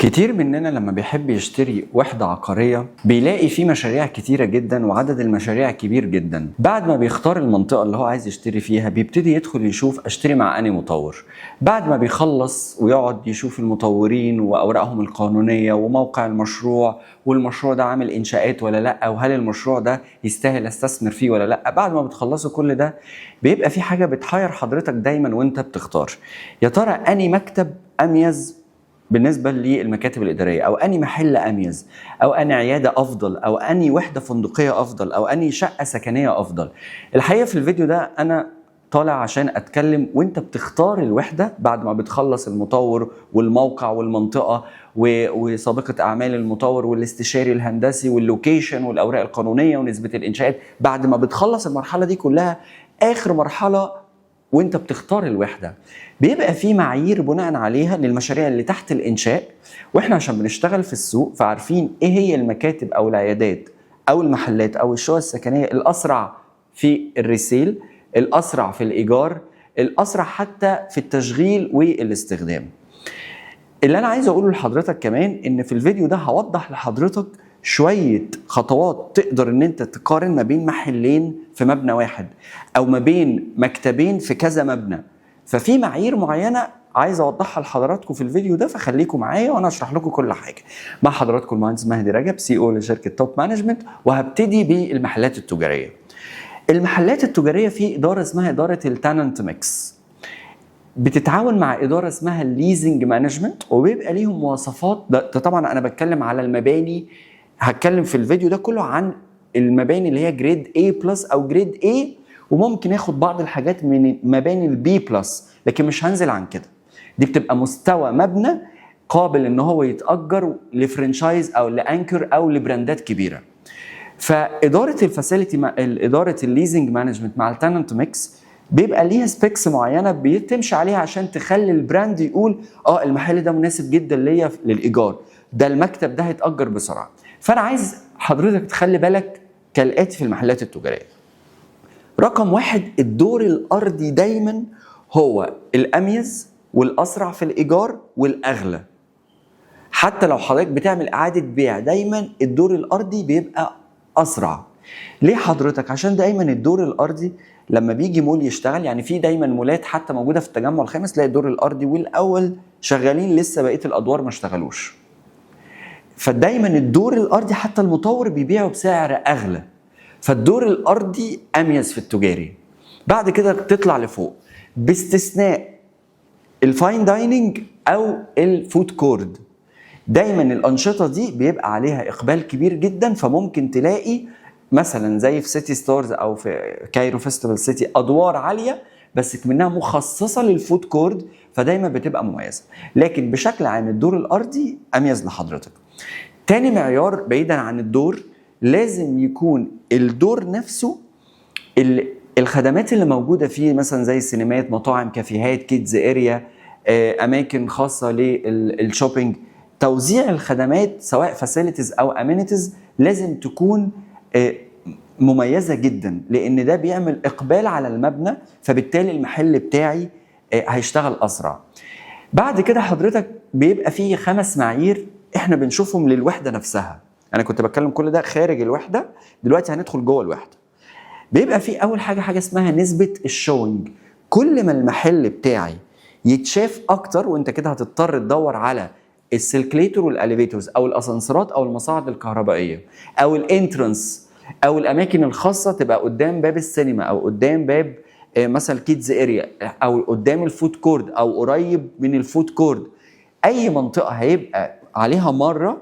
كتير مننا لما بيحب يشتري وحدة عقارية بيلاقي فيه مشاريع كتيرة جدا وعدد المشاريع كبير جدا. بعد ما بيختار المنطقة اللي هو عايز يشتري فيها بيبتدي يدخل يشوف اشتري مع انهي مطور. بعد ما بيخلص ويقعد يشوف المطورين واوراقهم القانونية وموقع المشروع والمشروع ده عامل انشاءات ولا لا، وهل المشروع ده يستاهل استثمر فيه ولا لا. بعد ما بتخلصوا كل ده بيبقى في حاجة بتحير حضرتك دايما وانت بتختار، يا ترى انهي مكتب اميز بالنسبة للمكاتب الإدارية، أو أني محل أميز، أو أني عيادة أفضل، أو أني وحدة فندقية أفضل، أو أني شقة سكنية أفضل. الحقيقة في الفيديو ده أنا طالع عشان أتكلم وأنت بتختار الوحدة بعد ما بتخلص المطور والموقع والمنطقة وسابقة أعمال المطور والاستشاري الهندسي واللوكيشن والأوراق القانونية ونسبة الإنشاءات. بعد ما بتخلص المرحلة دي كلها، آخر مرحلة وانت بتختار الوحدة بيبقى في معايير بناء عليها للمشاريع اللي تحت الانشاء. واحنا عشان بنشتغل في السوق فعارفين ايه هي المكاتب او العيادات او المحلات او الشقق السكنية الاسرع في الريسيل، الاسرع في الايجار، الاسرع حتى في التشغيل والاستخدام. اللي انا عايز اقوله لحضرتك كمان ان في الفيديو ده هوضح لحضرتك شوية خطوات تقدر ان انت تقارن ما بين محلين في مبنى واحد او ما بين مكتبين في كذا مبنى. ففي معايير معينة عايز اوضحها لحضراتكم في الفيديو ده، فخليكم معايا وانا اشرح لكم كل حاجة. مع حضراتكم المهندس مهدي رجب، CEO لشركة توب مانجمنت، وهبتدي بالمحلات التجارية. المحلات التجارية في إدارة اسمها إدارة التاننت ميكس، بتتعاون مع إدارة اسمها الليزنج مانجمنت، وبيبقى ليهم مواصفات. ده طبعا أنا بتكلم على المباني، هتكلم في الفيديو ده كله عن المباني اللي هي جريد A بلس أو جريد A، وممكن ياخد بعض الحاجات من مباني البي بلس، لكن مش هنزل عن كده. دي بتبقى مستوى مبنى قابل إن هو يتأجر لفرنشايز أو لأنكر أو لبراندات كبيرة. فإدارة الفاسيلتي، إدارة الليزنج مانجمنت مع التاننت ميكس بيبقى ليها سبيكس معينه بتمشي عليها عشان تخلي البراند يقول المحل ده مناسب جدا ليا للايجار، ده المكتب ده هيتاجر بسرعه. فانا عايز حضرتك تخلي بالك كالاتي في المحلات التجاريه. رقم واحد، الدور الارضي دايما هو الاميز والاسرع في الايجار والاغلى. حتى لو حضرتك بتعمل اعاده بيع دايما الدور الارضي بيبقى اسرع. ليه حضرتك؟ عشان دايما الدور الارضي لما بيجي مول يشتغل، يعني في دايما مولات حتى موجوده في التجمع الخامس تلاقي الدور الارضي والاول شغالين لسه بقيه الادوار ما اشتغلوش. فدايما الدور الارضي حتى المطور بيبيعه بسعر اغلى، فالدور الارضي اميز في التجاري. بعد كده تطلع لفوق باستثناء الفاين دايننج او الفود كورد. دايما الانشطه دي بيبقى عليها اقبال كبير جدا، فممكن تلاقي مثلا زي في سيتي ستارز او في كايرو فيستيفال سيتي ادوار عاليه بس منها مخصصه للفود كورد، فدايما بتبقى مميزه. لكن بشكل عام الدور الارضي اميز لحضرتك. تاني معيار بعيدا عن الدور، لازم يكون الدور نفسه الخدمات اللي موجوده فيه، مثلا زي السينمات، مطاعم، كافيهات، كيدز اريا، اماكن خاصه للشوبينج. توزيع الخدمات سواء فاسيلتيز او امينيتيز لازم تكون مميزه جدا، لان ده بيعمل اقبال على المبنى، فبالتالي المحل بتاعي هيشتغل اسرع. بعد كده حضرتك بيبقى فيه 5 معايير احنا بنشوفهم للوحده نفسها. انا كنت بتكلم كل ده خارج الوحده، دلوقتي هندخل جوه الوحده. بيبقى فيه اول حاجه اسمها نسبه الشوينج. كل ما المحل بتاعي يتشاف اكتر، وانت كده هتضطر تدور على السيركليتور والاليفيتورز او الاسانسيرات او المصاعد الكهربائيه او الانترنس او الاماكن الخاصه تبقى قدام باب السينما او قدام باب مثلا كيدز اريا او قدام الفود كورد او قريب من الفود كورد. اي منطقه هيبقى عليها مره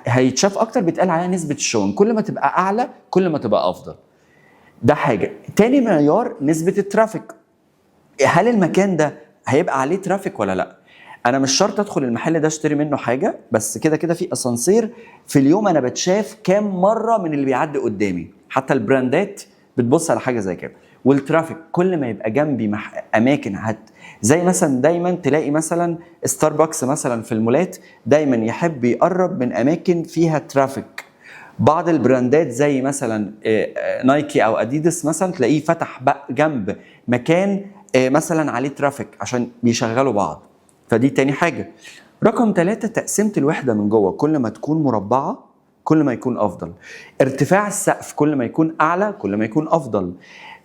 هيتشاف اكتر، بيتقال عليها نسبه الشون. كل ما تبقى اعلى كل ما تبقى افضل. ده حاجه. تاني معيار نسبه الترافيك. هل المكان ده هيبقى عليه ترافيك ولا لا؟ انا مش شرط ادخل المحل ده اشتري منه حاجه، بس كده كده في اسانسير في اليوم انا بتشاف كام مره من اللي بيعدي قدامي. حتى البراندات بتبص على حاجه زي كده. والترافيك كل ما يبقى جنبي اماكن زي مثلا دايما تلاقي مثلا ستاربكس مثلا في المولات دايما يحب يقرب من اماكن فيها ترافيك. بعض البراندات زي مثلا نايكي او اديداس مثلا تلاقيه فتح جنب مكان مثلا عليه ترافيك عشان بيشغلوا بعض. فدي تاني حاجة. رقم 3 تقسيمة الوحدة من جوه، كل ما تكون مربعة كل ما يكون أفضل. ارتفاع السقف كل ما يكون أعلى كل ما يكون أفضل.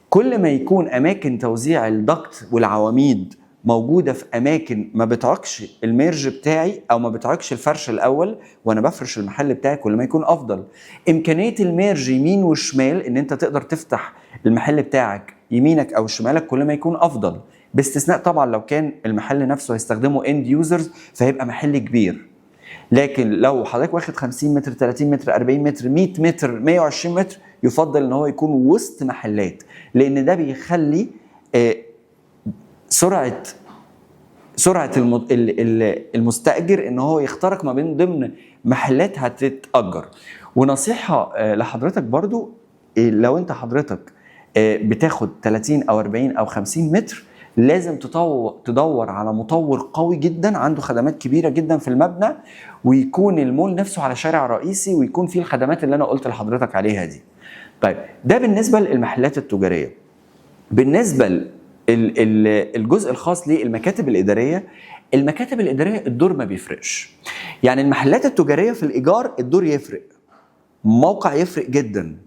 كل ما يكون أماكن توزيع الضغط والعواميد موجودة في أماكن ما بتعكش الميرج بتاعي أو ما بتعكش الفرش الأول وأنا بفرش المحل بتاعي، كل ما يكون أفضل. إمكانية الميرج يمين وشمال، إن أنت تقدر تفتح المحل بتاعك يمينك أو شمالك، كل ما يكون أفضل، باستثناء طبعا لو كان المحل نفسه هيستخدمه اند يوزرز فهيبقى محل كبير. لكن لو حضرتك واخد 50 متر 30 متر 40 متر 100 متر 120 متر، يفضل ان هو يكون وسط محلات، لان ده بيخلي سرعه المستاجر ان هو يخترق ما بين ضمن محلات هتتاجر. ونصيحه لحضرتك برضو، لو انت حضرتك بتاخد 30 او 40 او 50 متر، لازم تدور على مطور قوي جدا عنده خدمات كبيره جدا في المبنى، ويكون المول نفسه على شارع رئيسي، ويكون فيه الخدمات اللي انا قلت لحضرتك عليها دي. طيب ده بالنسبه للمحلات التجاريه. بالنسبه الجزء الخاص للمكاتب الاداريه، المكاتب الاداريه الدور ما بيفرقش. يعني المحلات التجاريه في الايجار الدور يفرق، موقع يفرق جدا،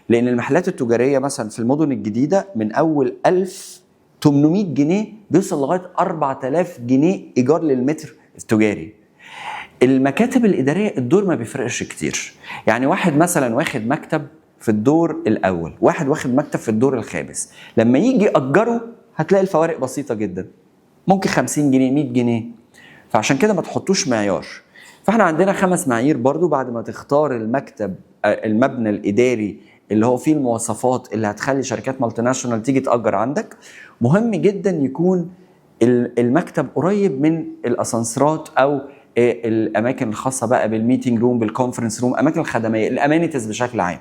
لان المحلات التجاريه مثلا في المدن الجديده من اول 1800 جنيه بيوصل لغايه 4000 جنيه ايجار للمتر التجاري. المكاتب الاداريه الدور ما بيفرقش كتير، يعني واحد مثلا واخد مكتب في الدور الاول، واحد واخد مكتب في الدور الخامس، لما يجي يأجره هتلاقي الفوارق بسيطه جدا، ممكن 50 جنيه 100 جنيه. فعشان كده ما تحطوش معيار. فاحنا عندنا 5 معايير برضو بعد ما تختار المكتب، المبنى الاداري اللي هو فيه المواصفات اللي هتخلي شركات مالتي ناشونال تيجي تأجر عندك. مهم جدا يكون المكتب قريب من الاسانسيرات او الاماكن الخاصه بقى بالميتنج روم بالكونفرنس روم، اماكن الخدميه الامانيتيز بشكل عام.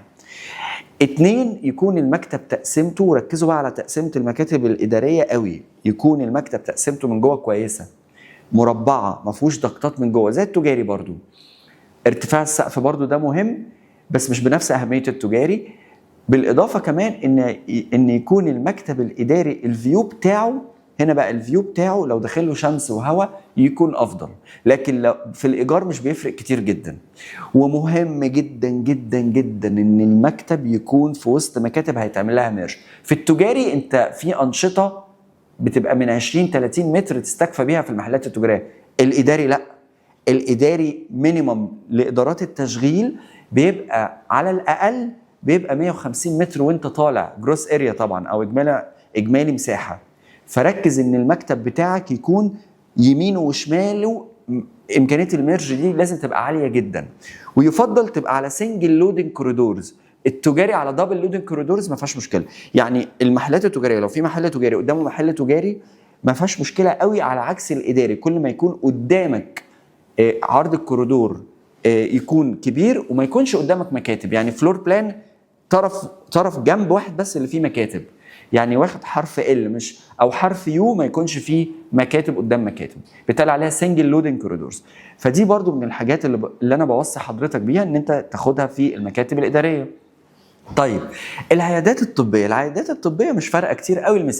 2 يكون المكتب تقسيمته، وركزوا بقى على تقسيمه المكاتب الاداريه قوي، يكون المكتب تقسيمته من جوه كويسه، مربعه ما فيهوش ضغطات من جوه زي التجاري. برضو ارتفاع السقف برضو ده مهم، بس مش بنفس اهميه التجاري. بالاضافه كمان ان يكون المكتب الاداري الفيو بتاعه، هنا بقى الفيو بتاعه لو داخل له شمس وهواء يكون افضل، لكن لو في الايجار مش بيفرق كتير جدا. ومهم جدا جدا جدا ان المكتب يكون في وسط مكاتب هيتعمل لها ميرج. في التجاري انت في انشطه بتبقى من 20 30 متر تستكفى بيها في المحلات التجاريه، الاداري لا، الاداري مينيمم لادارات التشغيل بيبقى على الاقل بيبقى 150 متر وانت طالع جروس اريا طبعا، او اجمالي مساحه. فركز ان المكتب بتاعك يكون يمينه وشماله امكانيه الميرج دي لازم تبقى عاليه جدا، ويفضل تبقى على سنجل لودنج كوريدورز. التجاري على دبل لودنج كوريدورز ما فيهاش مشكله، يعني المحلات التجاريه لو في محل تجاري قدامه محل تجاري ما فيهاش مشكله قوي، على عكس الاداري كل ما يكون قدامك عرض الكوريدور يكون كبير وما يكونش قدامك مكاتب، يعني فلور بلان طرف جنب واحد بس اللي فيه مكاتب، يعني واخد حرف ال مش او حرف يو ما يكونش فيه مكاتب قدام مكاتب، بالتالي عليها سنجل لودنج كوريدورز. فدي برضو من الحاجات اللي انا بوصي حضرتك بيها ان انت تاخدها في المكاتب الاداريه. طيب العيادات الطبيه مش فارقه كتير قوي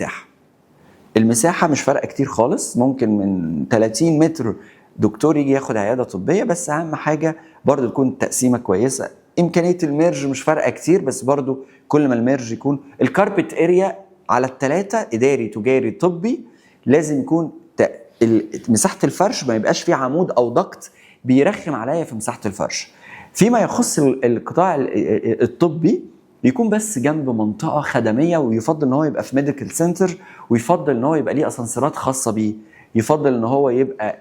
المساحه مش فارقه كتير خالص، ممكن من 30 متر دكتور يجي ياخد عياده طبيه، بس اهم حاجه برضو تكون التقسيمه كويسه. امكانيه الميرج مش فارقه كتير، بس برضو كل ما الميرج يكون الكاربت اريا على ال3 اداري تجاري طبي لازم يكون مساحه الفرش ما يبقاش فيه عمود او ضغط بيرخم عليا في مساحه الفرش. فيما يخص القطاع الطبي يكون بس جنب منطقه خدميه، ويفضل ان هو يبقى في ميديكال سنتر، ويفضل ان هو يبقى ليه اسانسيرات خاصه بيه، يفضل ان هو يبقى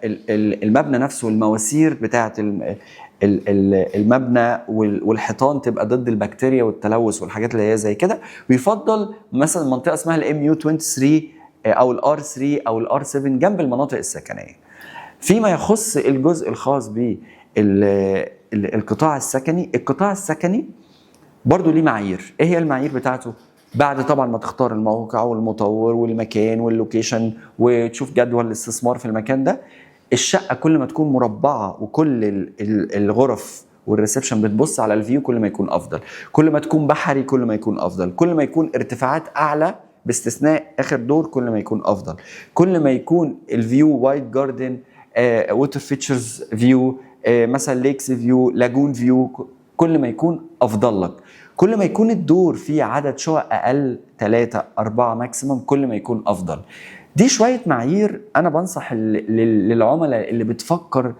المبنى نفسه والمواسير بتاعه المبنى والحيطان تبقى ضد البكتيريا والتلوث والحاجات اللي هي زي كده. ويفضل مثلا منطقه اسمها الام يو 23 او الار 3 او الار 7 جنب المناطق السكنيه. فيما يخص الجزء الخاص بالقطاع السكني، القطاع السكني برضو ليه معايير. ايه هي المعايير بتاعته؟ بعد طبعا ما تختار الموقع والمطور والمكان واللوكيشن وتشوف جدول الاستثمار في المكان ده، الشقه كل ما تكون مربعه وكل الغرف والريسبشن بتبص على الفيو كل ما يكون افضل، كل ما تكون بحري كل ما يكون افضل، كل ما يكون ارتفاعات اعلى باستثناء اخر دور كل ما يكون افضل، كل ما يكون الفيو وايد جاردن ووتر فيتشرز فيو، مثلا ليكس فيو، لاجون فيو. كل ما يكون افضل لك، كل ما يكون الدور فيه عدد شقق اقل 3 4 ماكسيمم، كل ما يكون افضل. دي شويه معايير انا بنصح للعملاء اللي بتفكر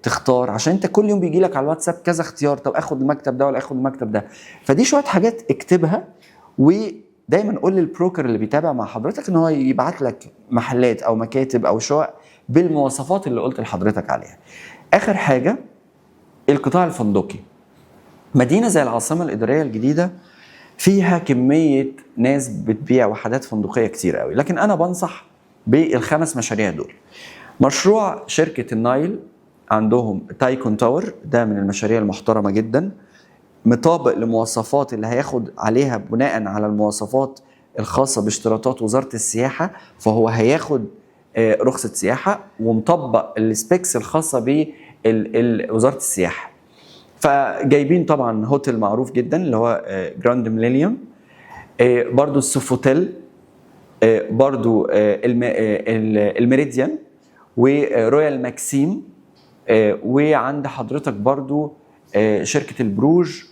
تختار، عشان انت كل يوم بيجي لك على الواتساب كذا اختيار، طب اخد المكتب ده ولا اخد المكتب ده. فدي شويه حاجات اكتبها، ودايما قول للبروكر اللي بيتابع مع حضرتك ان هو يبعت لك محلات او مكاتب او شقق بالمواصفات اللي قلت لحضرتك عليها. اخر حاجه القطاع الفندقي. مدينه زي العاصمه الاداريه الجديده فيها كميه ناس بتبيع وحدات فندقيه كتير قوي، لكن انا بنصح بالخمس مشاريع دول. مشروع شركه النايل عندهم تايكون تاور، ده من المشاريع المحترمه جدا، مطابق لمواصفات اللي هياخد عليها بناء على المواصفات الخاصه باشتراطات وزاره السياحه، فهو هياخد رخصه سياحه ومطبق السبيكس الخاصه بوزاره السياحه. فجايبين طبعا هوتيل معروف جدا اللي هو جراند ميلينيوم، برضو السوفوتيل، برضو الميريديان ورويال ماكسيم، وعند حضرتك برضو شركه البروج،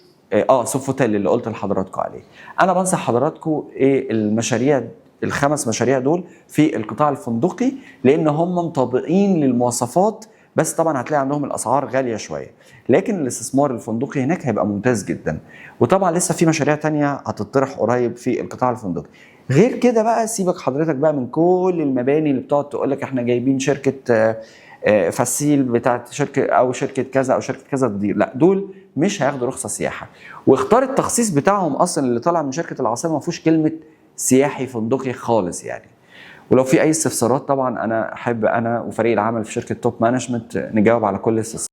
سوفوتيل اللي قلت لحضراتكم عليه. انا بنصح حضراتكم المشاريع الخمس مشاريع دول في القطاع الفندقي، لان هم مطابقين للمواصفات، بس طبعا هتلاقي عندهم الاسعار غاليه شويه، لكن الاستثمار الفندقي هناك هيبقى ممتاز جدا. وطبعا لسه في مشاريع تانية هتطرح قريب في القطاع الفندقي. غير كده بقى سيبك حضرتك بقى من كل المباني اللي بتقعد تقول لك احنا جايبين شركه فاسيل بتاعت شركه كذا او شركه كذا تدير، لا دول مش هياخدوا رخصه سياحه. واختار التخصيص بتاعهم اصلا اللي طالع من شركه العاصمه ما فيهوش كلمه سياحي فندقي خالص يعني. ولو في اي استفسارات طبعا انا احب انا وفريق العمل في شركه توب مانجمنت نجاوب على كل الاستفسارات.